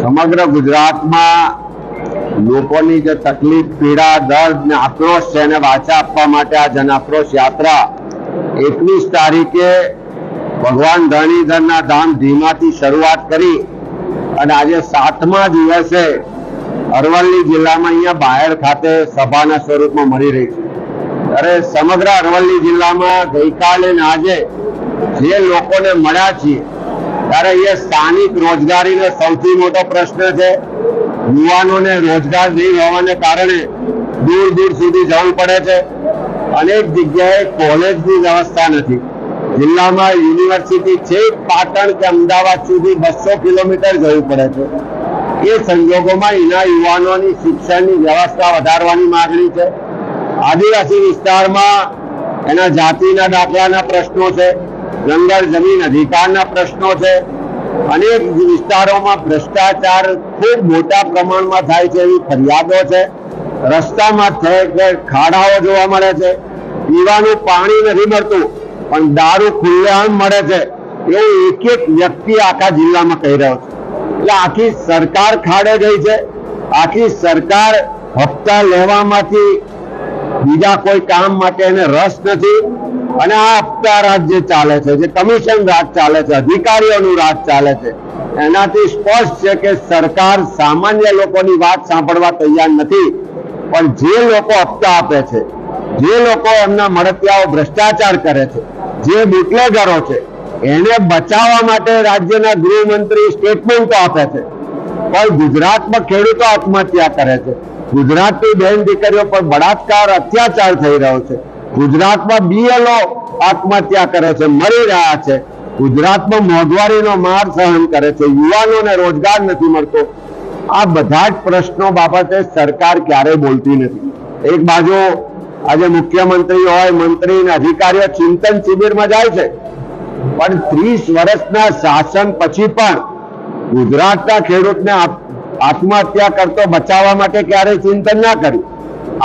સમગ્ર ગુજરાતમાં લોકોની જે તકલીફ, પીડા, દર્દ ને આક્રોશ છે એને વાચા આપવા માટે આ જન આક્રોશ યાત્રા 21 તારીખે ભગવાન ધરણીધરના ધામ ધીમાથી શરૂઆત કરી અને આજે 7મા દિવસે અરવલ્લી જિલ્લામાં અહીંયા બાયડ ખાતે સભાના સ્વરૂપમાં મળી રહી છે। ત્યારે સમગ્ર અરવલ્લી જિલ્લામાં ગઈકાલે અને આજે જે લોકોને મળ્યા છીએ ત્યારે એ સ્થાનિક રોજગારીનો સૌથી મોટો પ્રશ્ન છે। યુવાનોને રોજગાર નહીં હોવાને કારણે દૂર દૂર સુધી જવું પડે છે। અનેક જગ્યાએ કોલેજની વ્યવસ્થા નથી। જિલ્લામાં યુનિવર્સિટી છે પાટણ કે અમદાવાદ સુધી 200 કિલોમીટર જવું પડે છે। એ સંજોગોમાં એના યુવાનોની શિક્ષણની વ્યવસ્થા વધારવાની માંગણી છે। આદિવાસી વિસ્તારમાં એના જાતિના દાખલાના પ્રશ્નો છે, જંગલ જમીન અધિકારના પ્રશ્નો છે। અનેક વિસ્તારોમાં ભ્રષ્ટાચાર ખૂબ મોટા પ્રમાણમાં થાય છે એવી ફરિયાદો છે। રસ્તામાં ખાડાઓ જોવા મળે છે, પીવાનું પાણી નથી મળતું પણ દારૂ ખુલ્લેઆમ મળે છે એવું એક એક વ્યક્તિ આખા જિલ્લામાં કહી રહ્યો છે। એટલે આખી સરકાર ખાડે ગઈ છે। આખી સરકાર હપ્તા લેવામાંથી બીજા કોઈ કામ માટે એને રસ નથી અને આ હપ્તા રાજ જે ચાલે છે, જે કમિશન રાજ ચાલે છે, અધિકારીઓનું રાજ ચાલે છે, એનાથી સ્પષ્ટ છે કે સરકાર સામાન્ય લોકોની વાત સાંભળવા તૈયાર નથી। પણ જે લોકો હપ્તા આપે છે, જે લોકો એમના મળતિયાઓ ભ્રષ્ટાચાર કરે છે, જે બુટલેગરો છે, એને બચાવવા માટે રાજ્યના ગૃહમંત્રી સ્ટેટમેન્ટો આપે છે પણ ગુજરાતમાં ખેડૂતો આત્મહત્યા કરે છે। ગુજરાતની બહેન દીકરીઓ પર બળાત્કાર, અત્યાચાર થઈ રહ્યો છે। ગુજરાતમાં બીએલઓ આત્મહત્યા કરે છે, મરી રહ્યા છે। ગુજરાતમાં મોંઘવારીનો માર સહન કરે છે, યુવાનોને રોજગાર નથી મળતો। આ બધા જ પ્રશ્નો બાબતે સરકાર ક્યારેય બોલતી નથી। એક બાજુ આજે મુખ્યમંત્રી હોય, મંત્રી અને અધિકારીઓ ચિંતન શિબિરમાં જાય છે પણ 30 વર્ષના શાસન પછી પણ ગુજરાતના ખેડૂતને આત્મહત્યા કરતો બચાવવા માટે ક્યારેય ચિંતન ના કર્યું।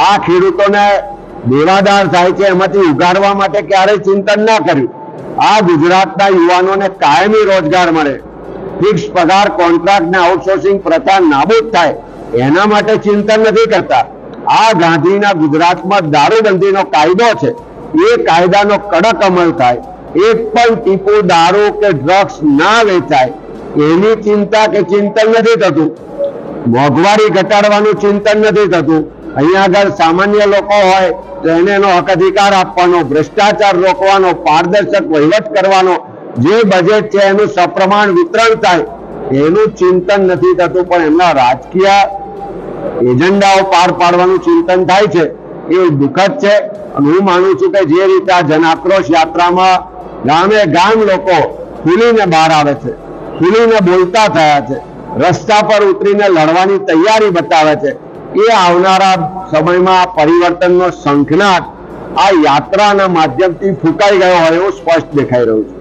આ ખેડૂતોને દેવાદાર થાય છે એમાંથી ઉગારવા માટે ક્યારેય ચિંતન ના કર્યું। આ ગુજરાતના યુવાનોને કાયમી રોજગાર મળે, ફિક્સ પગાર, કોન્ટ્રાક્ટ ને આઉટસોર્સિંગ પ્રથા નાબૂદ થાય એના માટે ચિંતન નથી કરતા। આ ગાંધીના ગુજરાતમાં દારૂબંધીનો કાયદો છે, એ કાયદાનો કડક અમલ થાય, એક પણ ટીપું દારૂ કે ડ્રગ્સ ના વેચાય એની ચિંતા કે ચિંતન નથી થતું। મોંઘવારી ઘટાડવાનું ચિંતન નથી થતું। અહીંયા આગળ સામાન્ય લોકો હોય તો એને એનો હક અધિકાર આપવાનો, ભ્રષ્ટાચાર રોકવાનો, પારદર્શક વહીવટ કરવાનો, જે બજેટ છે એનું સપ્રમાણ વિતરણ થાય એનું ચિંતન નથી થતું પણ એમના રાજકીય એજન્ડાઓ પાર પાડવાનું ચિંતન થાય છે। એ દુઃખદ છે અને હું માનું છું કે જે રીતે આ જન આક્રોશ યાત્રામાં ગામે ગામ લોકો ખુલીને બહાર આવે છે, ખુલીને બોલતા થયા છે, રસ્તા પર ઉતરીને લડવાની તૈયારી બતાવે છે, એ આવનારા સમયમાં પરિવર્તનનો શંખનાદ આ યાત્રાના માધ્યમથી ફૂંકાઈ ગયો હોય એવું સ્પષ્ટ દેખાઈ રહ્યું છે।